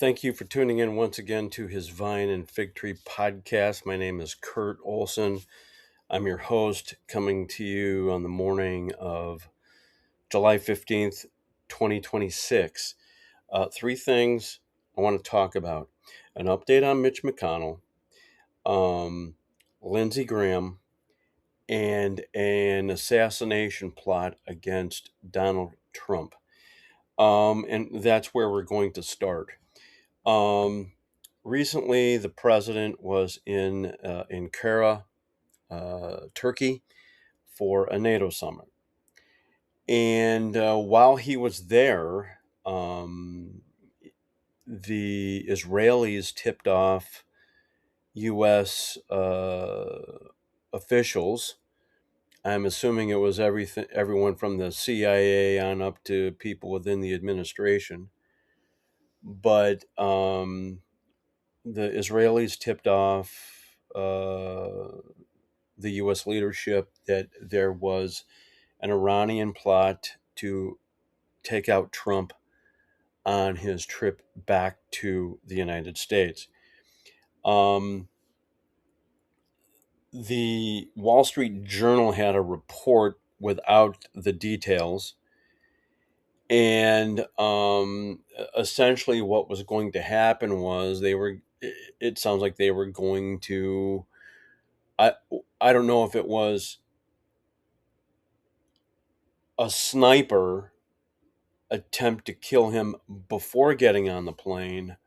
Thank you for tuning in once again to his Vine and Fig Tree podcast. My name is Kurt Olson. I'm your host, coming to you on the morning of July 15th, 2026. Three things I want to talk about: an update on Mitch McConnell, um, Lindsey Graham, and an assassination plot against Donald Trump. And that's where we're going to start. Um, Recently, the president was in Ankara, Turkey, for a NATO summit, and while he was there, the Israelis tipped off U.S. Officials. I'm assuming it was everyone from the CIA on up to people within the administration, but the Israelis tipped off the U.S. leadership that there was an Iranian plot to take out Trump on his trip back to the United States. Um, the Wall Street Journal had a report without the details. And essentially, what was going to happen was it sounds like they were going to, I, I don't know if it was a sniper attempt to kill him before getting on the plane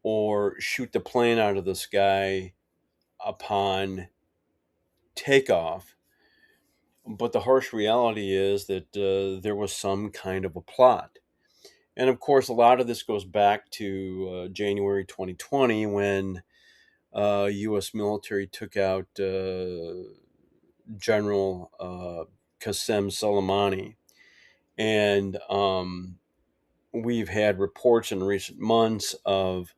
or shoot the plane out of the sky upon takeoff. But the harsh reality is that there was some kind of a plot. And of course, a lot of this goes back to January 2020 when U.S. military took out General Qasem Soleimani. And we've had reports in recent months of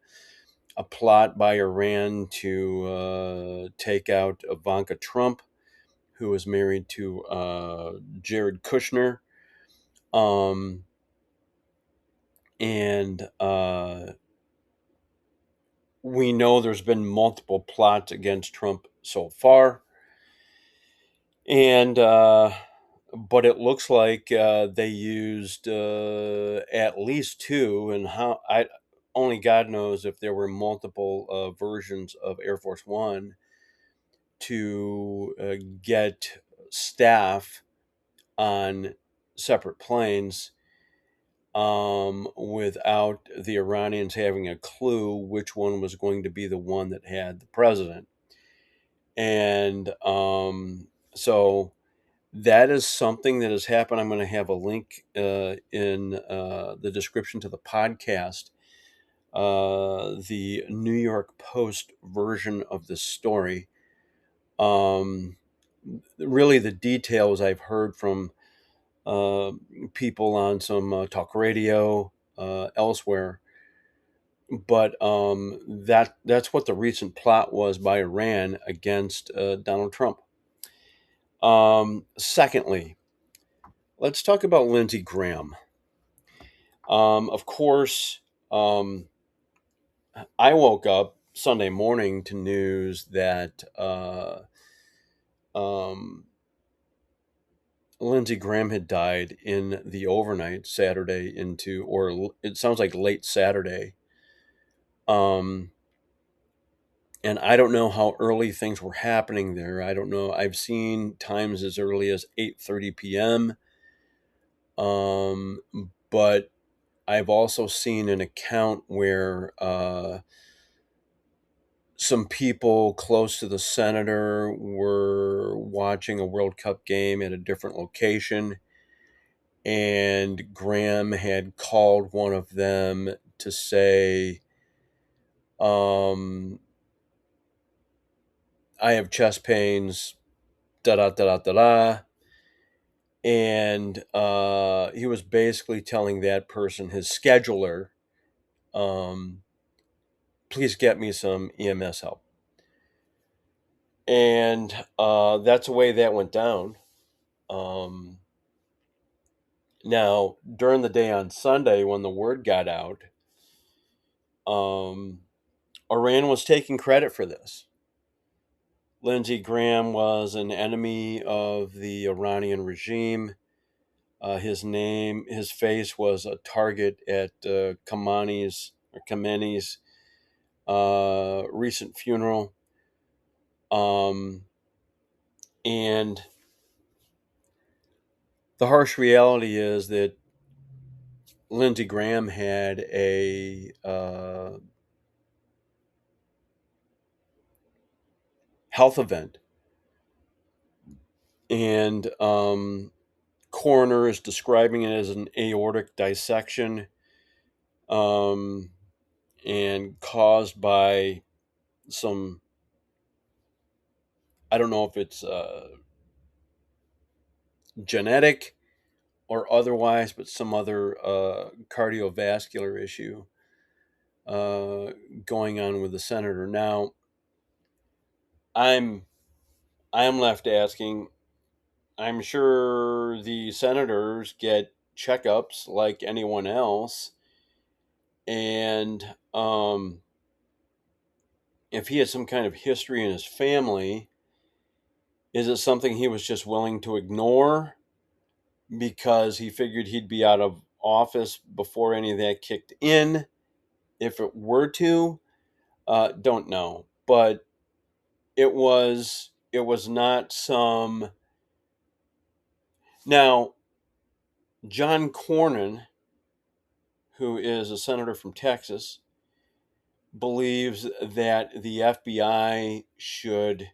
a plot by Iran to take out Ivanka Trump, who is married to Jared Kushner. Um, and we know there's been multiple plots against Trump so far. And but it looks like they used at least two, and how I only God knows if there were multiple versions of Air Force One to get staff on separate planes without the Iranians having a clue which one was going to be the one that had the president. And so that is something that has happened. I'm going to have a link in the description to the podcast, the New York Post version of the story. Really, the details I've heard from people on some talk radio elsewhere, but that's what the recent plot was by Iran against Donald Trump. Secondly, let's talk about Lindsey Graham. Of course, I woke up Sunday morning to news that um, Lindsey Graham had died in the overnight Saturday into, or it sounds like late Saturday. Um, and I don't know how early things were happening there. I don't know. I've seen times as early as 8:30 p.m. Um, but I've also seen an account where some people close to the senator were watching a World Cup game at a different location, and Graham had called one of them to say, I have chest pains, da da da da da da. And he was basically telling that person, his scheduler, um, please get me some EMS help. And that's the way that went down. Um, Now, during the day on Sunday, when the word got out, Um, Iran was taking credit for this. Lindsey Graham was an enemy of the Iranian regime. His face was a target at Khamenei's recent funeral. Um, and the harsh reality is that Lindsey Graham had a health event, and coroner is describing it as an aortic dissection, um, and caused by some, I don't know if it's genetic or otherwise, but some other cardiovascular issue uh, going on with the senator. Now, I'm I'm left asking. I'm sure the senators get checkups like anyone else, and if he had some kind of history in his family, is it something he was just willing to ignore because he figured he'd be out of office before any of that kicked in? If it were to, don't know, but it was not some. Now, John Cornyn, who is a senator from Texas, believes that the FBI should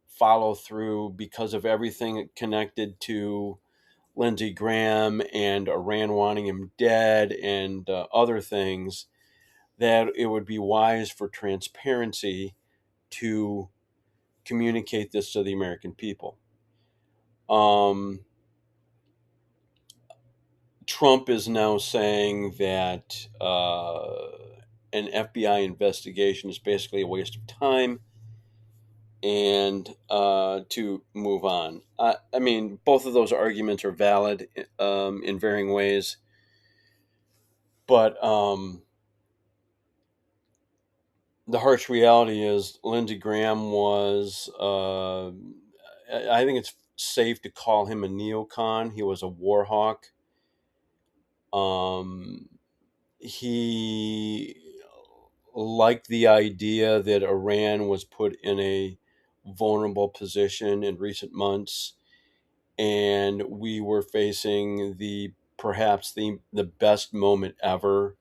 follow through because of everything connected to Lindsey Graham and Iran wanting him dead and other things, that it would be wise for transparency to communicate this to the American people. Um, Trump is now saying that an FBI investigation is basically a waste of time and to move on. I mean, both of those arguments are valid in varying ways, but the harsh reality is Lindsey Graham was, I think it's safe to call him a neocon. He was a war hawk. Um, he liked the idea that Iran was put in a vulnerable position in recent months, and we were facing perhaps the best moment ever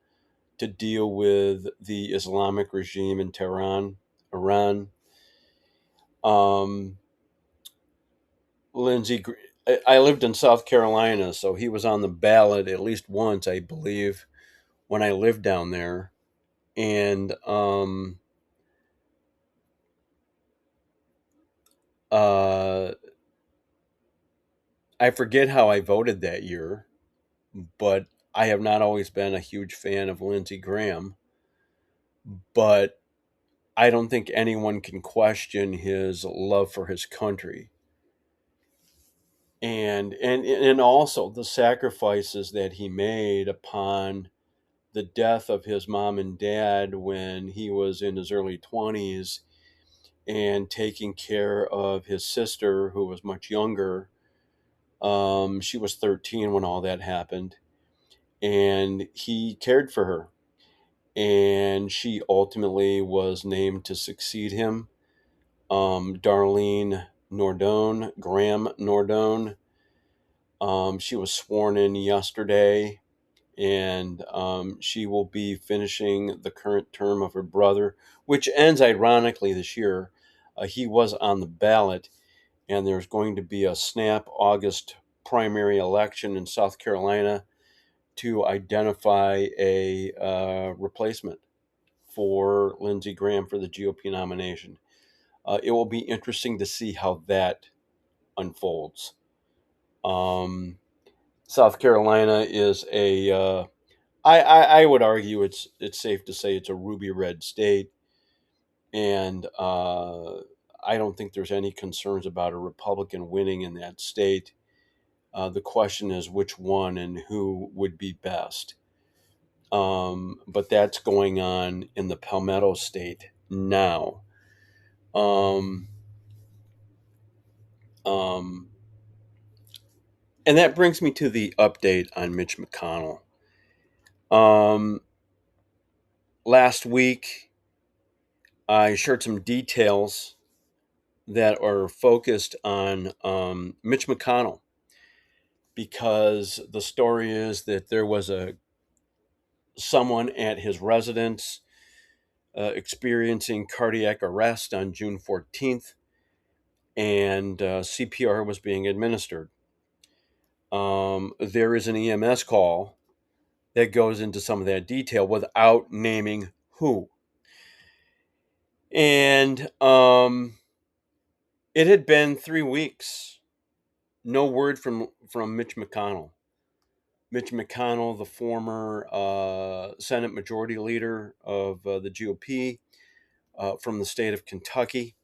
to deal with the Islamic regime in Tehran, Iran. Um, Lindsey, I lived in South Carolina, so he was on the ballot at least once, I believe, when I lived down there, and uh, I forget how I voted that year, but I have not always been a huge fan of Lindsey Graham. But I don't think anyone can question his love for his country, and also the sacrifices that he made upon the death of his mom and dad when he was in his early 20s, and taking care of his sister who was much younger. She was 13 when all that happened, and he cared for her, and she ultimately was named to succeed him. Darlene Nordone, Graham Nordone. She was sworn in yesterday, and she will be finishing the current term of her brother, which ends ironically this year. He was on the ballot, and there's going to be a snap August primary election in South Carolina to identify a replacement for Lindsey Graham for the GOP nomination. It will be interesting to see how that unfolds. Um, South Carolina is I would argue it's safe to say it's a ruby red state, and I don't think there's any concerns about a Republican winning in that state. The question is which one and who would be best. But that's going on in the Palmetto State now. Um, um, and that brings me to the update on Mitch McConnell. Um, Last week, I shared some details that are focused on Mitch McConnell, because the story is that there was someone at his residence experiencing cardiac arrest on June 14th, and CPR was being administered. There is an EMS call that goes into some of that detail without naming who. And it had been 3 weeks, no word from Mitch McConnell. Mitch McConnell, the former Senate Majority Leader of the GOP from the state of Kentucky.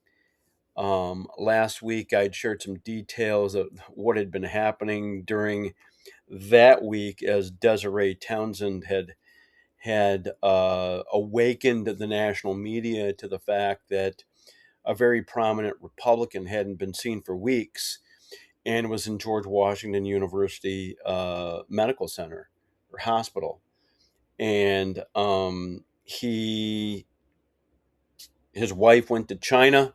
Last week, I'd shared some details of what had been happening during that week, as Desiree Townsend had awakened the national media to the fact that a very prominent Republican hadn't been seen for weeks and was in George Washington University Medical Center or hospital. And his wife went to China.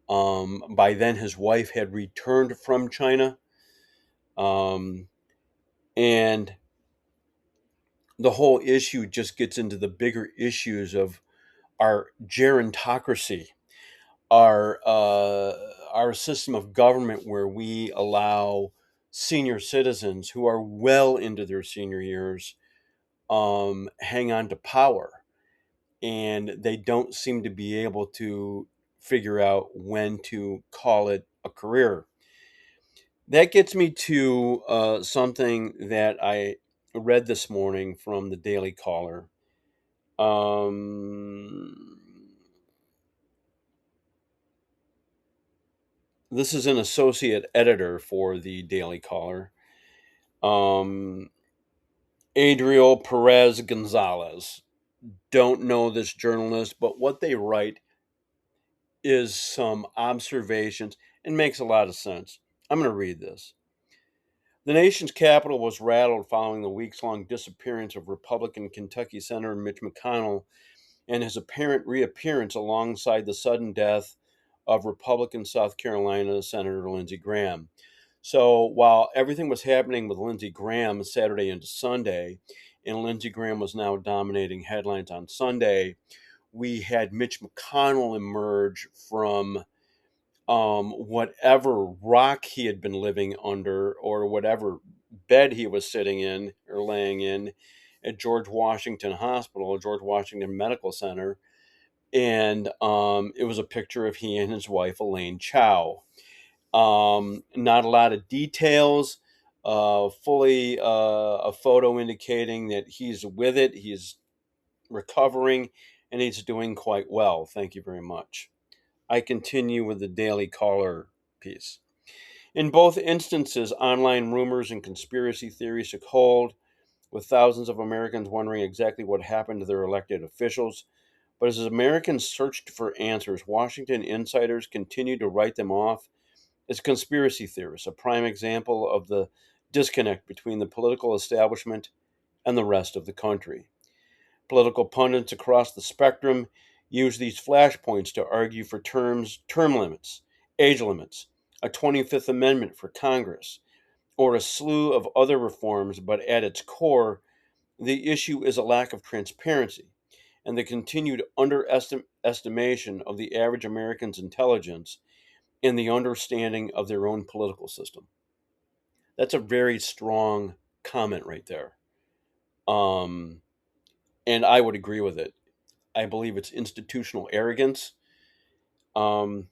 By then, his wife had returned from China. Um, and the whole issue just gets into the bigger issues of our gerontocracy, our system of government where we allow senior citizens who are well into their senior years hang on to power, and they don't seem to be able to figure out when to call it a career. That gets me to something that I read this morning from the Daily Caller. Um, this is an associate editor for the Daily Caller, um, Adriel Perez Gonzalez. Don't know this journalist, but what they write is some observations and makes a lot of sense. I'm going to read this. The nation's capital was rattled following the weeks-long disappearance of Republican Kentucky Senator Mitch McConnell and his apparent reappearance alongside the sudden death of Republican South Carolina Senator Lindsey Graham. So while everything was happening with Lindsey Graham Saturday into Sunday, and Lindsey Graham was now dominating headlines on Sunday, we had Mitch McConnell emerge from whatever rock he had been living under, or whatever bed he was sitting in or laying in at George Washington Hospital, George Washington Medical Center. And it was a picture of he and his wife, Elaine Chao. Not a lot of details, fully a photo indicating that he's with it, he's recovering, and he's doing quite well. Thank you very much. I continue with the Daily Caller piece. In both instances, online rumors and conspiracy theories took hold, with thousands of Americans wondering exactly what happened to their elected officials. But as Americans searched for answers, Washington insiders continued to write them off as conspiracy theorists, a prime example of the disconnect between the political establishment and the rest of the country. Political pundits across the spectrum use these flashpoints to argue for term limits, age limits, a 25th Amendment for Congress, or a slew of other reforms, but at its core, the issue is a lack of transparency and the continued underestimation of the average American's intelligence in the understanding of their own political system. That's a very strong comment right there. Um, and I would agree with it. I believe it's institutional arrogance. Um,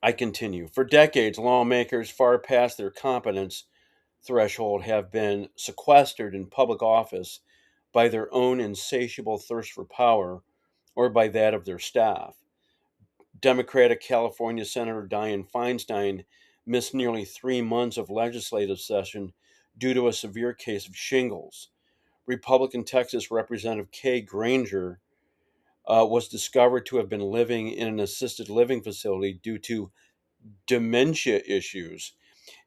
I continue. For decades, lawmakers far past their competence threshold have been sequestered in public office by their own insatiable thirst for power or by that of their staff. Democratic California Senator Dianne Feinstein missed nearly 3 months of legislative session due to a severe case of shingles. Republican Texas Representative Granger was discovered to have been living in an assisted living facility due to dementia issues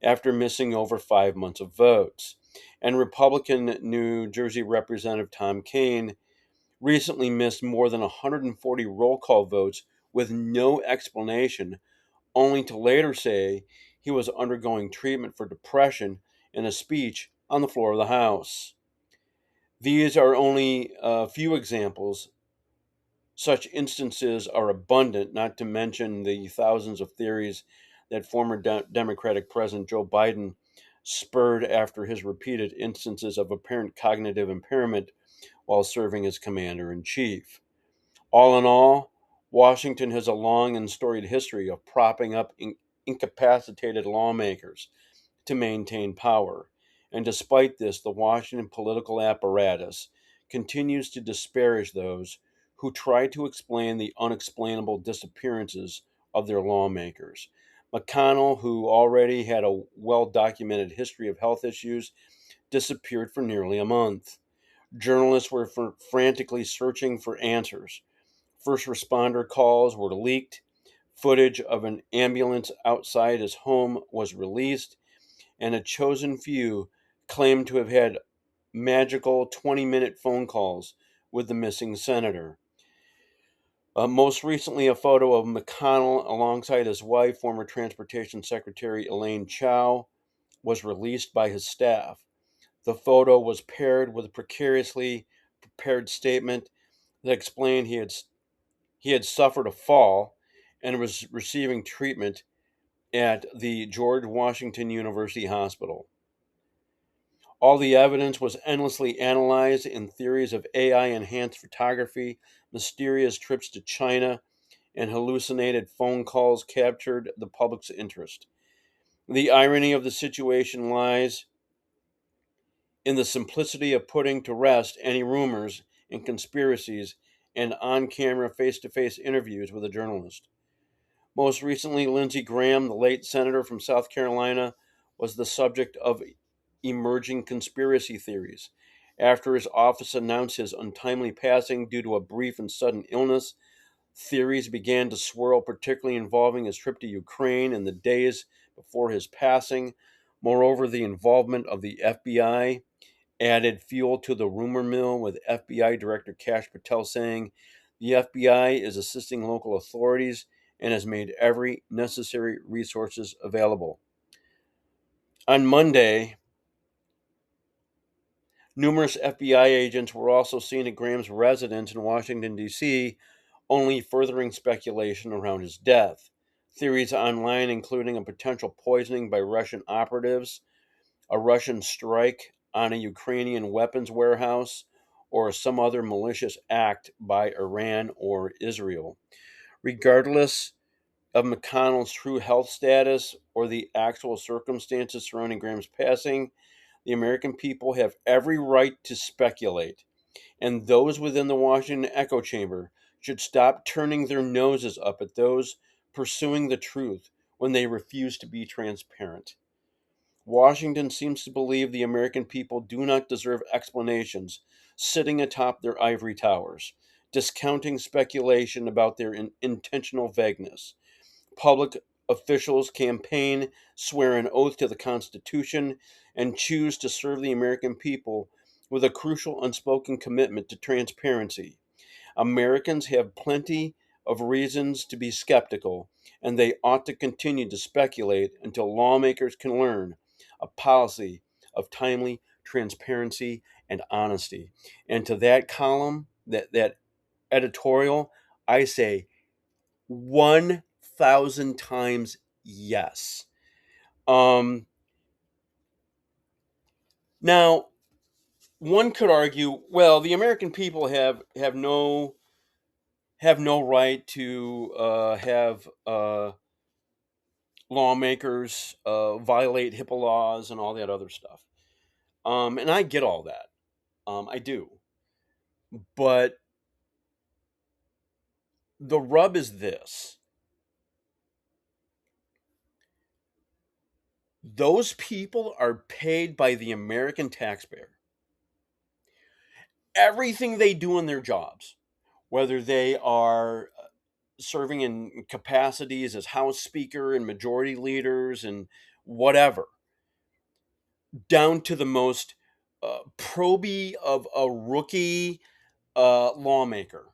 after missing over 5 months of votes. And Republican New Jersey Representative Tom Kean recently missed more than 140 roll call votes with no explanation, only to later say he was undergoing treatment for depression in a speech on the floor of the House. These are only a few examples. Such instances are abundant, not to mention the thousands of theories that former Democratic President Joe Biden spurred after his repeated instances of apparent cognitive impairment while serving as commander in chief. All in all, Washington has a long and storied history of propping up incapacitated lawmakers to maintain power. And despite this, the Washington political apparatus continues to disparage those who try to explain the unexplainable disappearances of their lawmakers. McConnell, who already had a well documented history of health issues, disappeared for nearly a month. Journalists were frantically searching for answers. First responder calls were leaked. Footage of an ambulance outside his home was released, and a chosen few claimed to have had magical 20-minute phone calls with the missing senator. Most recently, a photo of McConnell alongside his wife, former Transportation Secretary Elaine Chao, was released by his staff. The photo was paired with a precariously prepared statement that explained he had suffered a fall and was receiving treatment at the George Washington University Hospital. All the evidence was endlessly analyzed in theories of AI enhanced photography, mysterious trips to China, and hallucinated phone calls captured the public's interest. The irony of the situation lies in the simplicity of putting to rest any rumors and conspiracies and on camera face to face interviews with a journalist. Most recently, Lindsey Graham, the late senator from South Carolina, was the subject of emerging conspiracy theories. After his office announced his untimely passing due to a brief and sudden illness, theories began to swirl, particularly involving his trip to Ukraine in the days before his passing. Moreover, the involvement of the FBI added fuel to the rumor mill, with FBI Director Kash Patel saying the FBI is assisting local authorities and has made every necessary resources available. On Monday, numerous FBI agents were also seen at Graham's residence in Washington, D.C., only furthering speculation around his death. Theories online, including a potential poisoning by Russian operatives, a Russian strike on a Ukrainian weapons warehouse, or some other malicious act by Iran or Israel. Regardless of McConnell's true health status or the actual circumstances surrounding Graham's passing, the American people have every right to speculate, and those within the Washington echo chamber should stop turning their noses up at those pursuing the truth when they refuse to be transparent. Washington seems to believe the American people do not deserve explanations sitting atop their ivory towers, discounting speculation about their intentional vagueness. Public officials campaign, swear an oath to the Constitution, and choose to serve the American people with a crucial unspoken commitment to transparency. Americans have plenty of reasons to be skeptical, and they ought to continue to speculate until lawmakers can learn a policy of timely transparency and honesty. And to that column, that editorial, I say 1,000 times yes. Um, Now, one could argue, well, the American people have no right to have lawmakers violate HIPAA laws and all that other stuff. And I get all that. I do. But the rub is this: those people are paid by the American taxpayer. everything they do in their jobs, whether they are serving in capacities as House Speaker and Majority Leaders and whatever, down to the most proby of a rookie lawmaker.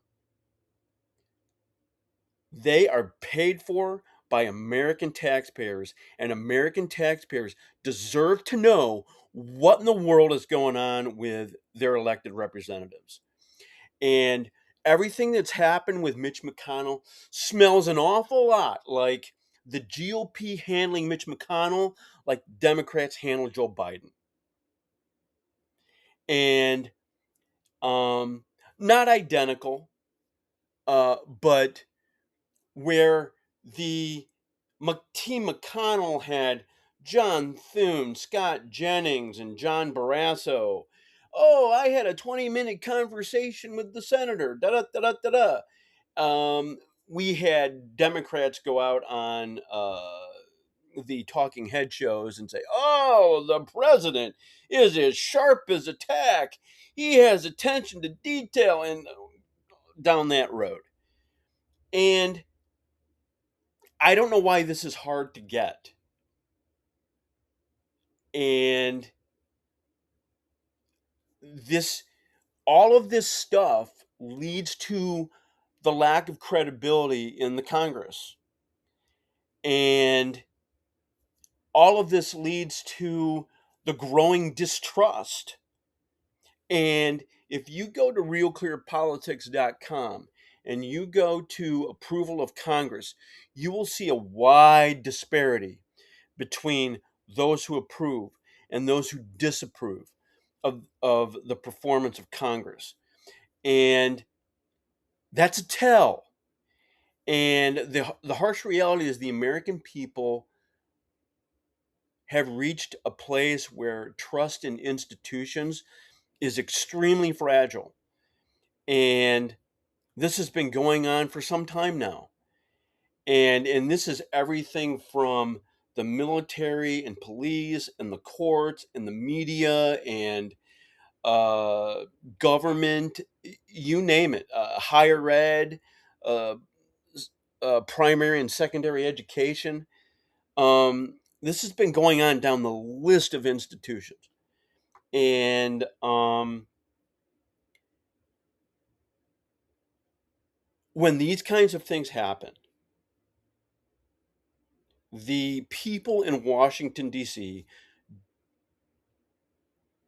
They are paid for by American taxpayers, and American taxpayers deserve to know what in the world is going on with their elected representatives. And everything that's happened with Mitch McConnell smells an awful lot like the GOP handling Mitch McConnell like Democrats handle Joe Biden. And not identical, but where the Team McConnell had John Thune, Scott Jennings, and John Barrasso. Oh, I had a 20-minute conversation with the senator. Da da da da da da. We had Democrats go out on the talking head shows and say, "Oh, the president is as sharp as a tack. He has attention to detail," and down that road. And I don't know why this is hard to get. And this all of this stuff leads to the lack of credibility in the Congress. And all of this leads to the growing distrust. And if you go to realclearpolitics.com and you go to approval of Congress, you will see a wide disparity between those who approve and those who disapprove of the performance of Congress. And that's a tell. And the harsh reality is the American people have reached a place where trust in institutions is extremely fragile. And this has been going on for some time now. And this is everything from the military and police and the courts and the media and uh, government, you name it, higher ed, uh, primary and secondary education. This has been going on down the list of institutions. And when these kinds of things happen, the people in Washington, D.C.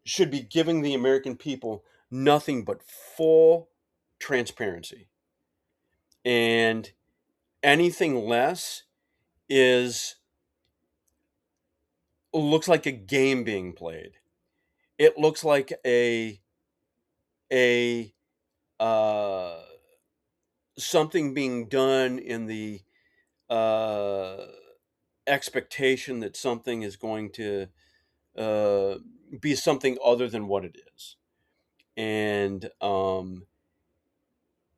should be giving the American people nothing but full transparency. And anything less is looks like a game being played. It looks like a uh, something being done in the uh, expectation that something is going to uh, be something other than what it is. And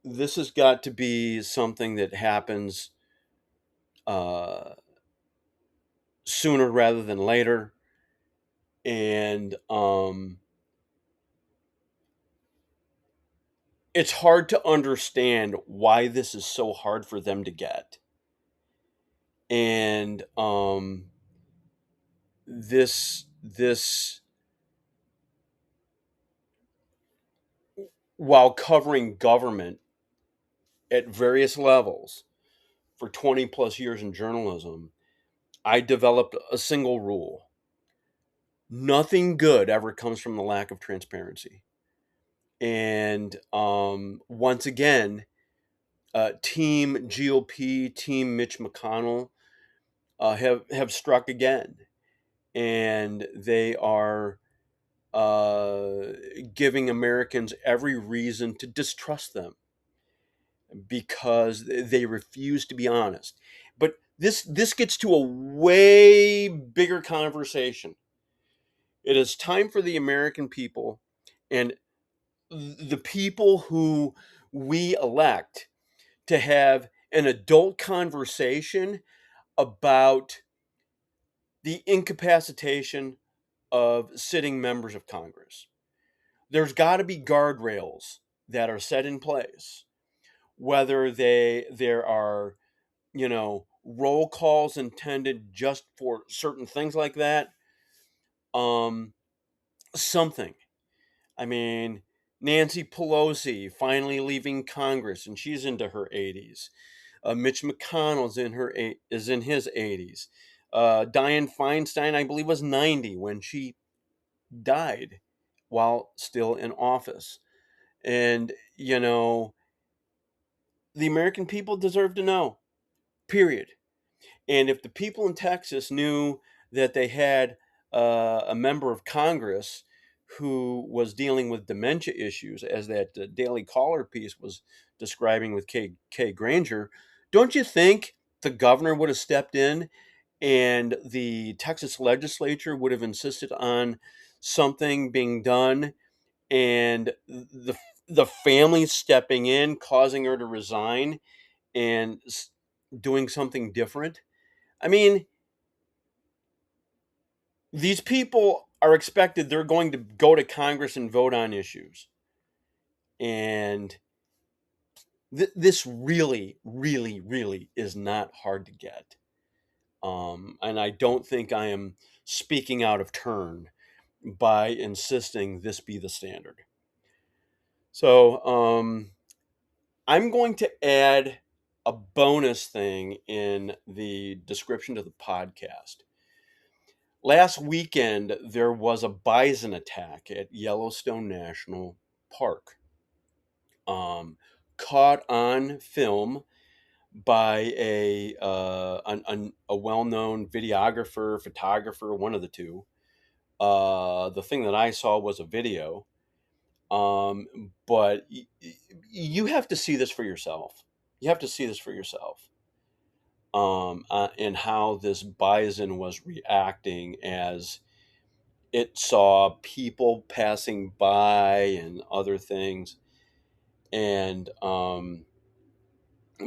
this has got to be something that happens uh, sooner rather than later. And it's hard to understand why this is so hard for them to get. And this while covering government at various levels for 20 plus years in journalism, I developed a single rule: nothing good ever comes from the lack of transparency. And once again, Team GOP, Team Mitch McConnell have struck again, and they are giving Americans every reason to distrust them because they refuse to be honest. But this gets to a way bigger conversation. It is time for the American people and the people who we elect to have an adult conversation about the incapacitation of sitting members of Congress. there's got to be guardrails that are set in place, whether there are, roll calls intended just for certain things like that. Um, Something. I mean, Nancy Pelosi finally leaving Congress, and she's into her 80s. Mitch McConnell's is in his 80s. Dianne Feinstein, I believe, was 90 when she died while still in office. And, the American people deserve to know, period. And if the people in Texas knew that they had a member of Congress who was dealing with dementia issues, as that Daily Caller piece was describing with Granger, don't you think the governor would have stepped in and the Texas legislature would have insisted on something being done, and the family stepping in, causing her to resign and doing something different? I mean, these people are expected, they're going to go to Congress and vote on issues. And this really, really, really is not hard to get. And I don't think I am speaking out of turn by insisting this be the standard. So I'm going to add a bonus thing in the description to the podcast. Last weekend, there was a bison attack at Yellowstone National Park, caught on film by a well-known videographer, photographer, one of the two. The thing that I saw was a video, but you have to see this for yourself. You have to see this for yourself, and how this bison was reacting as it saw people passing by and other things. And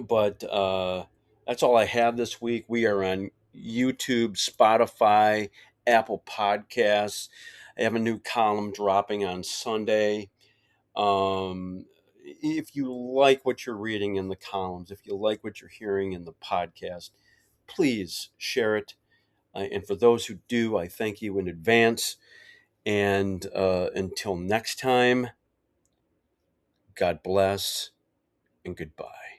but that's all I have this week. We are on YouTube, Spotify, Apple Podcasts. I have a new column dropping on Sunday. If you like what you're reading in the columns, if you like what you're hearing in the podcast, please share it. And for those who do, I thank you in advance. And until next time, God bless and goodbye.